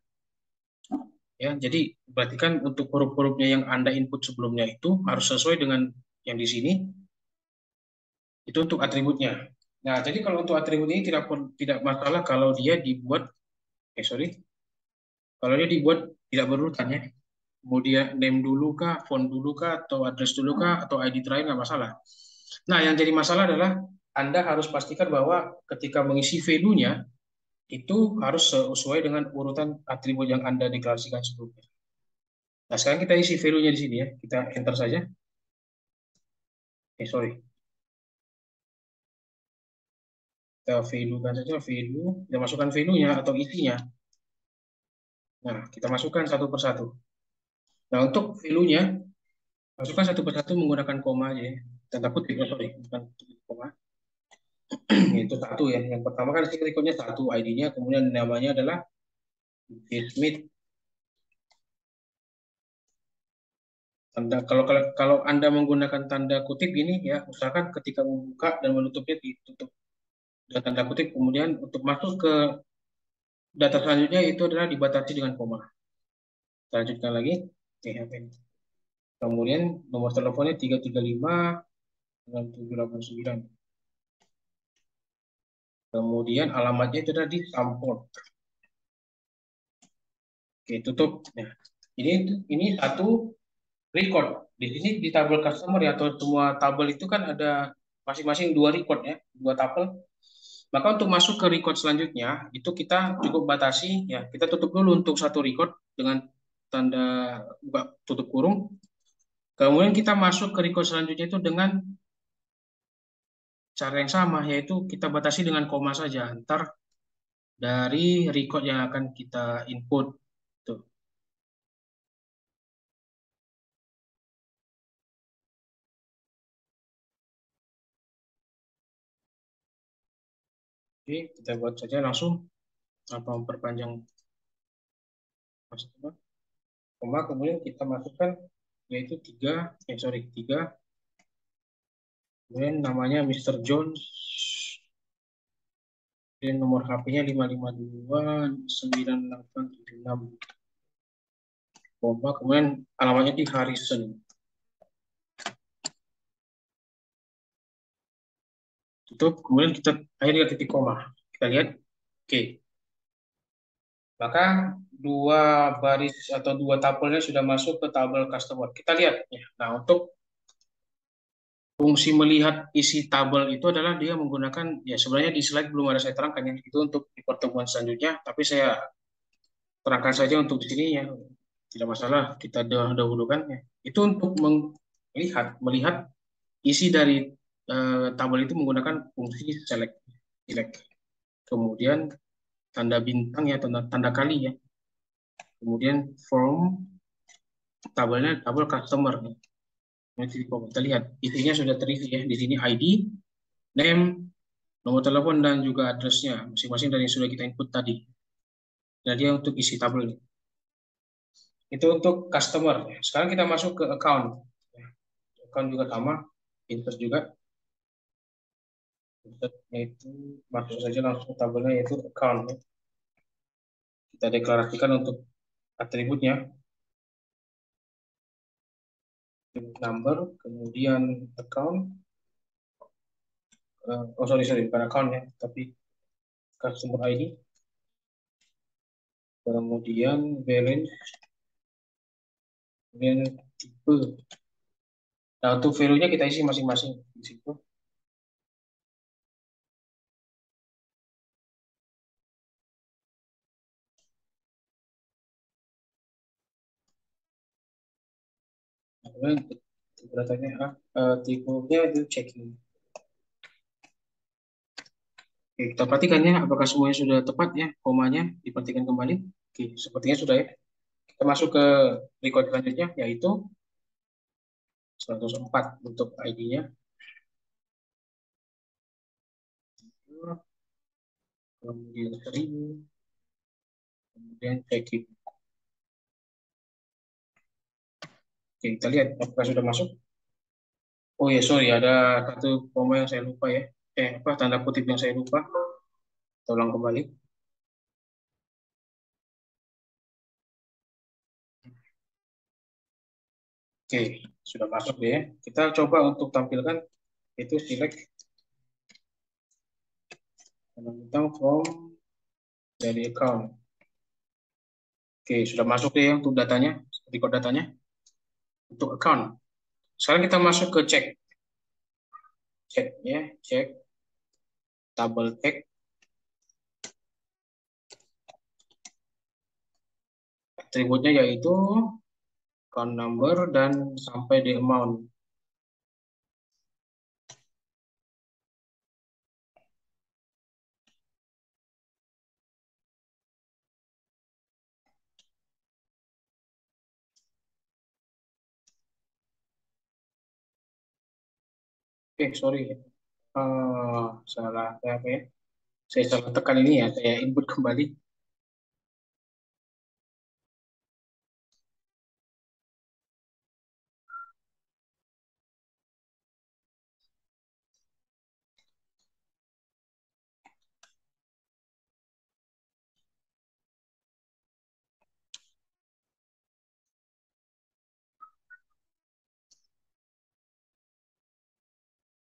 Ya, jadi perhatikan untuk huruf-hurufnya yang Anda input sebelumnya itu harus sesuai dengan yang di sini. Itu untuk atributnya. Nah, jadi kalau untuk atribut ini tidak masalah kalau dia dibuat, kalau dia dibuat tidak berurutan ya. Kemudian name dulu kah, phone dulu kah, atau address dulu kah, atau ID terakhir nggak masalah. Nah, yang jadi masalah adalah Anda harus pastikan bahwa ketika mengisi value-nya itu harus sesuai dengan urutan atribut yang Anda deklarasikan sebelumnya. Nah, sekarang kita isi value-nya di sini ya. Kita enter saja. Sorry. Kita value-kan saja, value. Kita masukkan value-nya atau isinya. Nah, kita masukkan satu persatu. Nah, untuk value-nya, masukkan satu persatu menggunakan koma aja ya. Tanda kutip, bukan koma. Itu satu ya. Yang pertama kan record-nya satu, ID-nya, kemudian namanya adalah Smith. Kalau Anda menggunakan tanda kutip ini ya, usahakan ketika membuka dan menutupnya ditutup dengan tanda kutip, kemudian untuk masuk ke data selanjutnya itu adalah dibatasi dengan koma. Kita lanjutkan lagi. Kemudian nomor teleponnya 335 6789. Kemudian alamatnya itu adalah di Sampot. Oke, tutup. Nah, ini satu record. Di sini di tabel customer ya, atau semua tabel itu kan ada masing-masing dua record ya, dua tabel. Maka untuk masuk ke record selanjutnya, itu kita cukup batasi ya. Kita tutup dulu untuk satu record dengan tanda buka tutup kurung. Kemudian kita masuk ke record selanjutnya itu dengan cara yang sama, yaitu kita batasi dengan koma saja antar dari record yang akan kita input. Tuh. Oke, kita buat saja langsung tanpa memperpanjang maksudnya. Koma, kemudian kita masukkan yaitu tiga, kemudian namanya Mr. Jones, dan nomor HP-nya 552 9876, koma, kemudian alamatnya di Harrison. Tutup, kemudian kita akhirnya titik koma. Kita lihat, oke. Maka dua baris atau dua tabelnya sudah masuk ke tabel customer. Kita lihat ya. Nah, untuk fungsi melihat isi tabel itu adalah dia menggunakan, ya sebenarnya di slide belum ada saya terangkan ya, itu untuk di pertemuan selanjutnya, tapi saya terangkan saja untuk di sini ya, tidak masalah kita dahulukan ya. Itu untuk melihat isi dari tabel itu menggunakan fungsi select. Kemudian tanda bintang ya, tanda kali ya. Kemudian from tabelnya tabel customer. Nanti kita lihat isinya sudah terisi ya. Di sini ID, name, nomor telepon dan juga addressnya masing-masing dari yang sudah kita input tadi. Jadi untuk isi tabel ini. Itu untuk customer. Sekarang kita masuk ke account. Account juga sama, insert juga. Insert itu masuk saja langsung tabelnya yaitu account. Kita deklarasikan untuk atributnya. Number, kemudian account. Oh sorry, bukan account ya, tapi customer ID. Kemudian balance, kemudian tipe. Nah, untuk value-nya kita isi masing-masing di situ. Nah, kemudian datanya tipenya itu checking. Oke, kita perhatikan ya, apakah semuanya sudah tepat ya, komanya diperhatikan kembali. Oke, sepertinya sudah ya. Kita masuk ke record selanjutnya, yaitu 104 untuk ID-nya. Kemudian 1000, kemudian checking. Oke, kita lihat apakah sudah masuk. Oh ya, sorry, ada satu koma yang saya lupa ya. Tanda kutip yang saya lupa. Tolong kembali. Oke, sudah masuk deh ya. Kita coba untuk tampilkan itu select bintang from dari account. Oke, sudah masuk deh ya untuk datanya, record datanya untuk account. Sekarang kita masuk ke cek ya, cek double check atributnya yaitu account number dan sampai di amount. Sorry. Salah apa ya? Saya salah tekan ini ya, saya input kembali.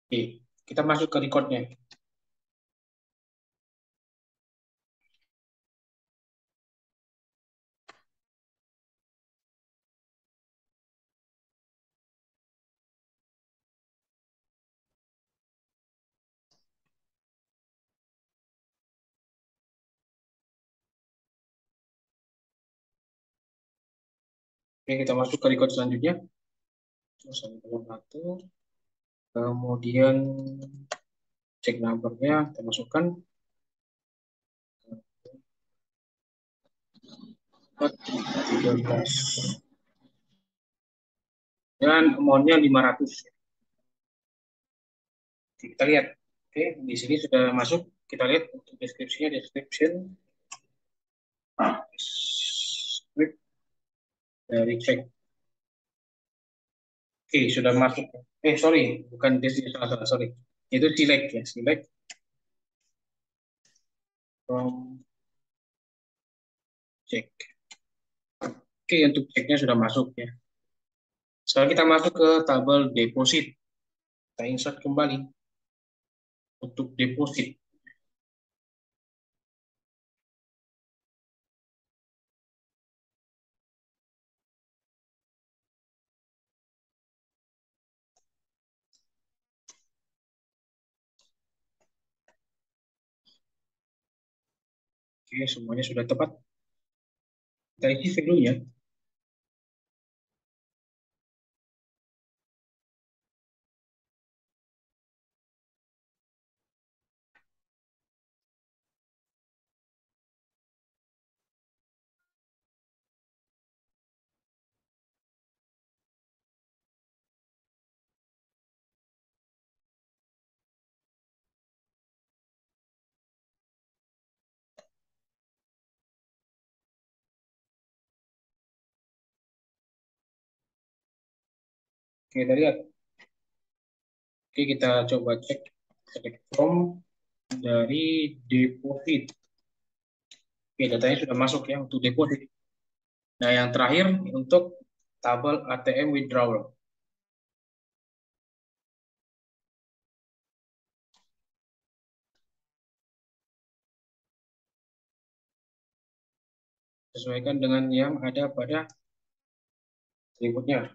Oke, kita masuk ke recordnya. Oke, kita masuk ke record selanjutnya. Terus satu, kemudian cek numbernya, kita masukkan 13 dan amount-nya 500. Oke, kita lihat. Oke, di sini sudah masuk. kita lihat untuk deskripsinya, descript dari cek. Oke, sudah masuk. Sorry, bukan deskripsi, salah, sorry. Itu select ya, select from check. Oke, untuk ceknya sudah masuk ya. Sekarang kita masuk ke tabel deposit. Kita insert kembali untuk deposit. Oke, semuanya sudah tepat. Kita isi value-nya. Oke, kita lihat. Oke, kita coba cek select from dari deposit. Oke, datanya sudah masuk ya untuk deposit. Nah, yang terakhir untuk tabel ATM withdrawal. Sesuaikan dengan yang ada pada berikutnya.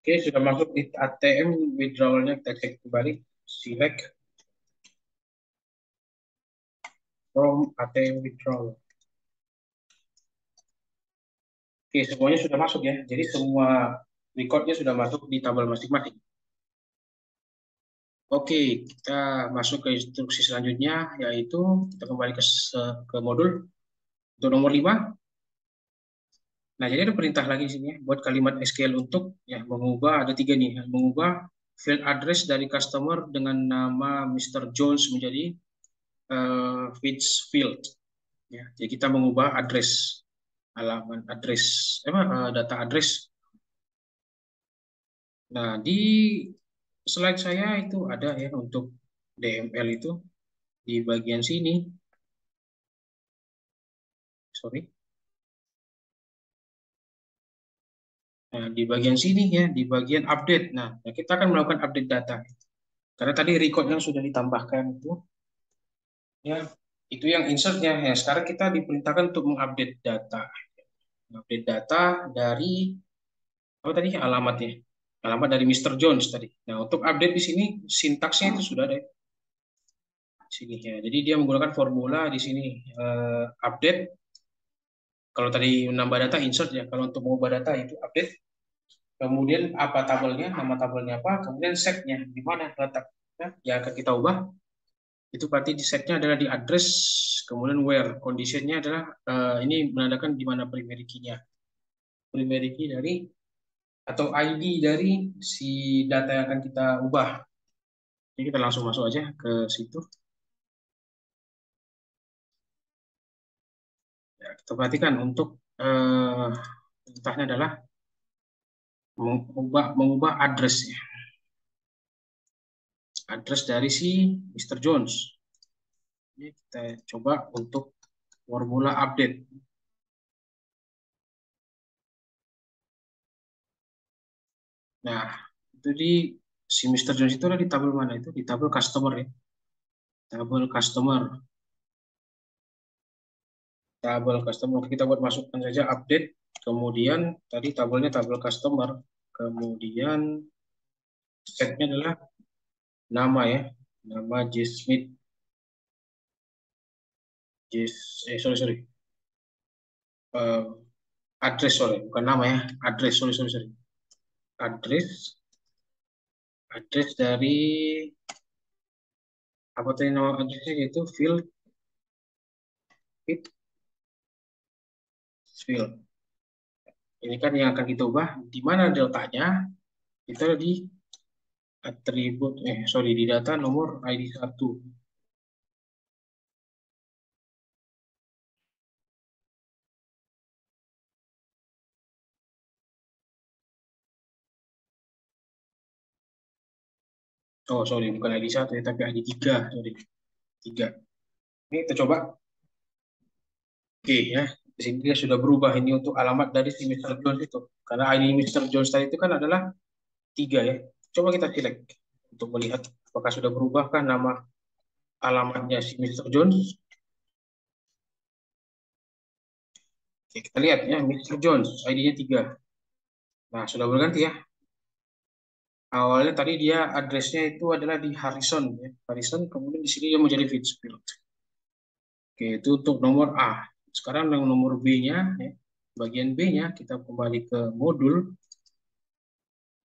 Oke, sudah masuk di ATM withdrawalnya. Kita cek kembali. Select from ATM withdrawal. Oke, semuanya sudah masuk ya. Jadi semua recordnya sudah masuk di tabel masing-masing. Oke, kita masuk ke instruksi selanjutnya, yaitu kita kembali ke modul untuk nomor 5. Nah, jadi ada perintah lagi di sini ya, buat kalimat SQL untuk ya mengubah, ada 3 nih, mengubah field address dari customer dengan nama Mr. Jones menjadi Fitzfield. Ya, jadi kita mengubah address, halaman address, data address. Nah, di slide saya itu ada ya untuk DML itu di bagian sini. Sorry. Nah, di bagian sini ya, di bagian update. Nah, kita akan melakukan update data. Karena tadi record yang sudah ditambahkan itu, ya, itu yang insertnya. Ya, sekarang kita diperintahkan untuk mengupdate data. Mengupdate data dari, apa tadi, alamatnya. Alamat dari Mr. Jones tadi. Nah, untuk update di sini, sintaksnya itu sudah ada di sini ya. Jadi dia menggunakan formula di sini, update. Kalau tadi menambah data, insert ya. Kalau untuk mengubah data itu update. Kemudian apa tabelnya, nama tabelnya apa, kemudian setnya di mana letaknya yang akan kita ubah. Itu berarti di setnya adalah di address, kemudian where, conditionnya adalah ini menandakan di mana primary key-nya. Primary key dari atau ID dari si data yang akan kita ubah. Jadi kita langsung masuk aja ke situ. Ya, kita perhatikan untuk perintahnya adalah mengubah address ya. address dari si Mr. Jones. Ini kita coba untuk formula update. Nah, itu di si Mr. Jones itu ada di tabel mana itu? Di tabel customer ya. Tabel customer. Tabel customer. Kita buat masukkan saja update. Kemudian tadi tabelnya tabel customer. Kemudian setnya adalah nama ya. Nama J. Smith. Sorry, sorry. Eh, address, sorry. Bukan nama ya. Address, sorry, sorry, sorry. Address. Address dari apa tadi nama addressnya yaitu field field. Ini kan yang akan kita ubah. Di mana deltanya? Kita di atribut, sorry, di data nomor ID 1. Oh, sorry, bukan ID 1 ya, tapi ID 3. Sorry, 3. Ini kita coba. Oke ya. Di sini dia sudah berubah ini untuk alamat dari si Mr. Jones itu. Karena ID Mr. Jones tadi itu kan adalah 3 ya. Coba kita select untuk melihat apakah sudah berubahkah nama alamatnya si Mr. Jones. Oke, kita lihat ya, Mr. Jones, ID-nya 3. Nah, sudah berganti ya. Awalnya tadi dia addressnya itu adalah di Harrison ya. Harrison, kemudian di sini dia menjadi Fitzfield. Oke, itu untuk nomor A. Sekarang yang nomor B-nya ya. Bagian B-nya kita kembali ke modul.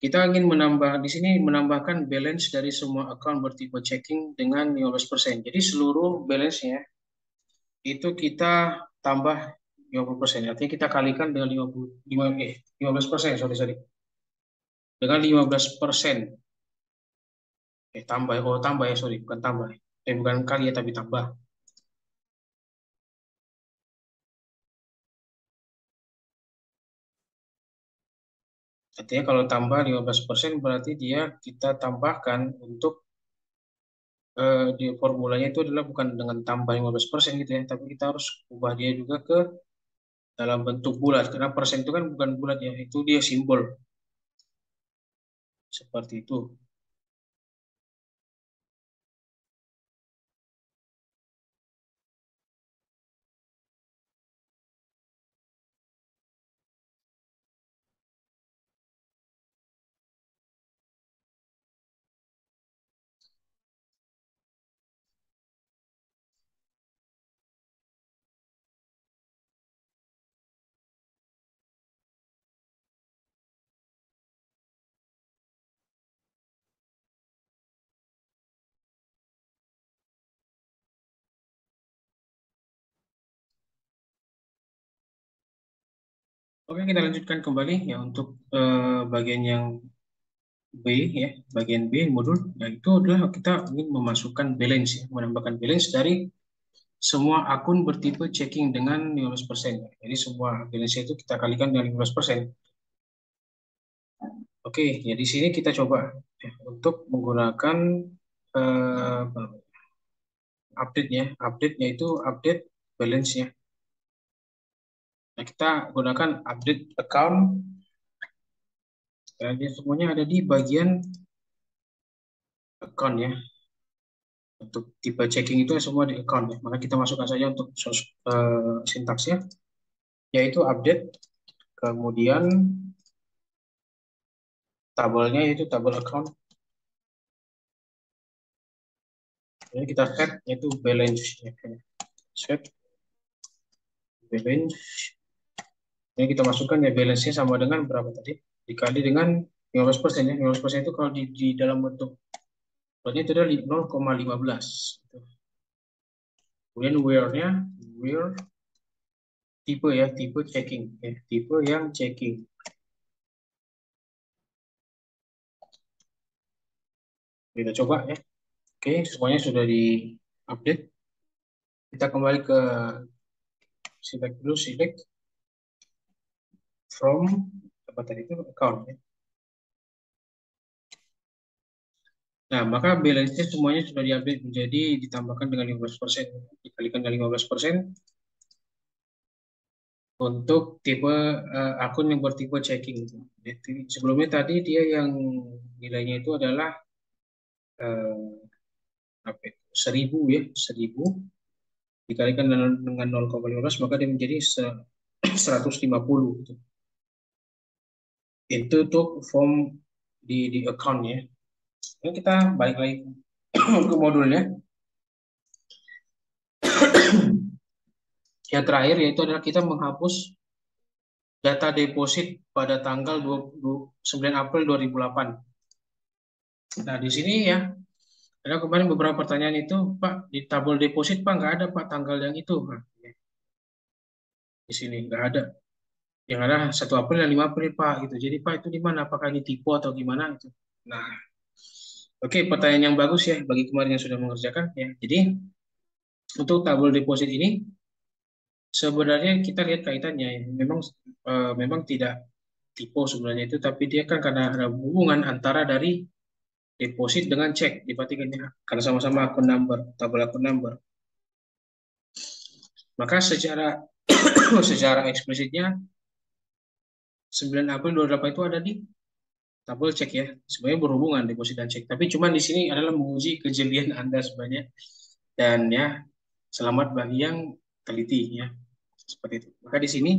Kita ingin menambah di sini menambahkan balance dari semua account bertipe checking dengan 15%. Jadi seluruh balance-nya itu kita tambah 50%. Artinya kita kalikan dengan 15%, sorry, sorry. Dengan 15%. Tambah, oh tambah ya, sorry, bukan tambah. Bukan kali ya, tapi tambah. Artinya kalau tambah 15% berarti dia kita tambahkan untuk di formulanya itu adalah bukan dengan tambah 15% gitu ya, tapi kita harus ubah dia juga ke dalam bentuk bulat. Karena persen itu kan bukan bulat ya, itu dia simbol. Seperti itu. Oke, kita lanjutkan kembali ya untuk bagian yang B ya, bagian B modul, yaitu adalah kita ingin memasukkan balance ya, menambahkan balance dari semua akun bertipe checking dengan 15%. Jadi semua balance itu kita kalikan dengan 15%. Oke, ya di sini kita coba ya, untuk menggunakan eh, update ya, update yaitu update balance ya. Nah, kita gunakan update account ya, dia semuanya ada di bagian account ya. Untuk tipe checking itu semua di account ya. Maka kita masukkan saja untuk sintaksnya, yaitu update, kemudian tabelnya yaitu tabel account. Ini kita set yaitu balance ya. Set balance. Ini kita masukkan ya balance-nya sama dengan berapa tadi? Dikali dengan 15% ya. 15% itu kalau di dalam bentuk berarti itu adalah 0,15. Kemudian where-nya where tipe ya, tipe checking ya, tipe yang checking. Kita coba ya. Oke, semuanya sudah di-update. Kita kembali ke select dulu, select from apa tadi itu account ya. Nah, maka balance-nya semuanya sudah diupdate menjadi ditambahkan dengan 15%, dikalikan dengan 15% untuk tipe akun yang bertipe checking. Jadi, sebelumnya tadi dia yang nilainya itu adalah eh, apa itu? 1000 ya, 1000 dikalikan dengan 0,15 maka dia menjadi 150 gitu. Itu untuk form di account ya. Ini kita balik lagi ke modulnya. Yang terakhir yaitu adalah kita menghapus data deposit pada tanggal 9 April 2008. Nah, di sini ya, ada kemarin beberapa pertanyaan itu, Pak, di tabel deposit, Pak, nggak ada, Pak, tanggal yang itu. Nah, di sini nggak ada. Yang ada 1 April dan 5 April, Pak, gitu. Jadi, Pak, itu di mana? Apakah ini tipe atau gimana? Itu. Nah, oke, pertanyaan yang bagus ya, bagi kemarin yang sudah mengerjakan. Ya. Jadi, untuk tabel deposit ini, sebenarnya kita lihat kaitannya. Ya. Memang tidak tipe sebenarnya itu, tapi dia kan karena ada hubungan antara dari deposit dengan cek diperhatikan ya karena sama-sama akun number, tabel akun number. Maka secara secara eksplisitnya 9 April 28 itu ada di tabel cek ya. Sebenarnya berhubungan deposit dan cek. Tapi cuma di sini adalah menguji kejelian Anda sebenarnya dan ya selamat bagi yang teliti ya. Seperti itu. Maka di sini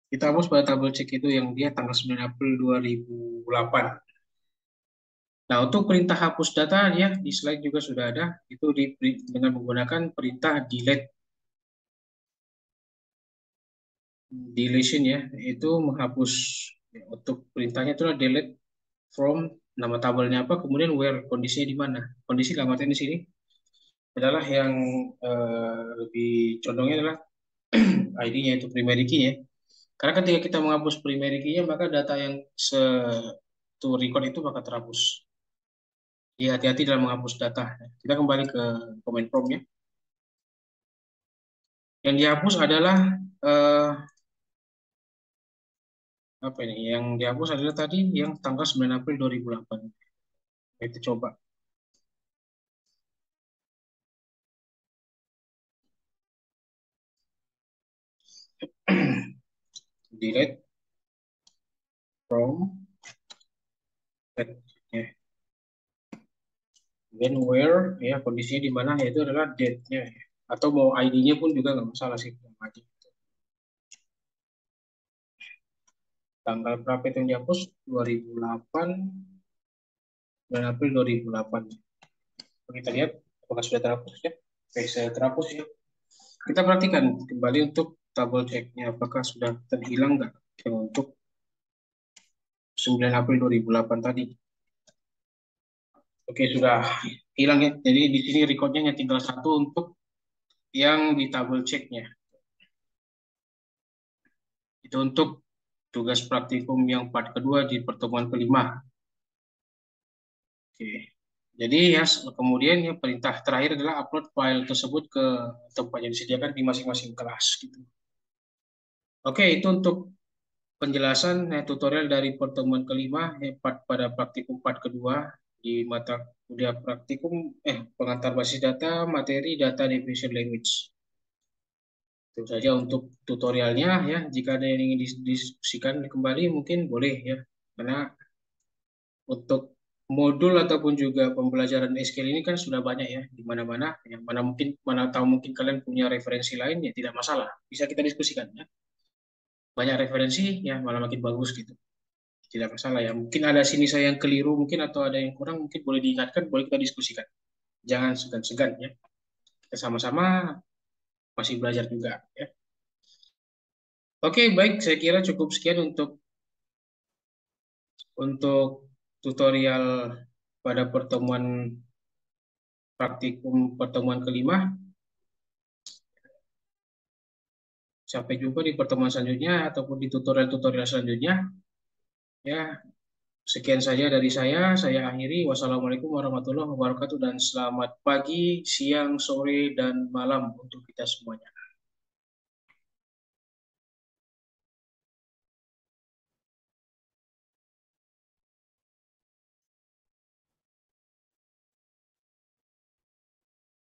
kita hapus pada tabel cek itu yang dia tanggal 9 April 2008. Nah, untuk perintah hapus data ya di slide juga sudah ada, itu dengan menggunakan perintah delete deletion ya, itu menghapus ya, untuk perintahnya itulah delete from nama tabelnya apa, kemudian where kondisinya di mana. Kondisi dalam artian di sini adalah yang lebih condongnya adalah ID-nya itu primary key ya. Karena ketika kita menghapus primary key-nya maka data yang to record itu maka terhapus. Jadi hati-hati dalam menghapus data. Kita kembali ke comment prompt-nya. Yang dihapus adalah eh, apa ini? Yang dihapus adalah tadi yang tanggal 9 April 2008. Kita coba. Delete from that ya. Then where ya kondisinya di mana yaitu adalah date-nya ya. Atau mau ID-nya pun juga nggak masalah sih. Tanggal berapa itu yang dihapus? 2008 dan April 2008. Kita lihat apakah sudah terhapus ya. Oke, saya terhapus ya. Kita perhatikan kembali untuk tabel check-nya apakah sudah terhilang nggak untuk 9 April 2008 tadi. Oke, sudah hilang ya. Jadi di sini recordnya hanya tinggal satu untuk yang di tabel check-nya. Itu untuk tugas praktikum yang part kedua di pertemuan kelima. Oke. Jadi ya kemudian ya perintah terakhir adalah upload file tersebut ke tempat yang disediakan di masing-masing kelas gitu. Oke, itu untuk penjelasan tutorial dari pertemuan kelima pada praktikum part kedua di mata kuliah praktikum pengantar basis data materi data division language. Itu saja untuk tutorialnya ya. Jika ada yang ingin didiskusikan kembali mungkin boleh ya. Karena untuk modul ataupun juga pembelajaran SQL ini kan sudah banyak ya di mana-mana. Yang mana tahu mungkin kalian punya referensi lain ya tidak masalah. Bisa kita diskusikan ya. Banyak referensi ya malah makin bagus gitu. Tidak masalah ya. Mungkin ada sini saya yang keliru mungkin atau ada yang kurang mungkin boleh diingatkan, boleh kita diskusikan. Jangan segan-segan ya. Kita sama-sama masih belajar juga ya. Oke, baik. Saya kira cukup sekian untuk tutorial pada praktikum pertemuan kelima. Sampai jumpa di pertemuan selanjutnya ataupun di tutorial-tutorial selanjutnya. Ya, sekian saja dari saya. Saya akhiri. Wassalamualaikum warahmatullahi wabarakatuh dan selamat pagi, siang, sore, dan malam untuk kita semuanya.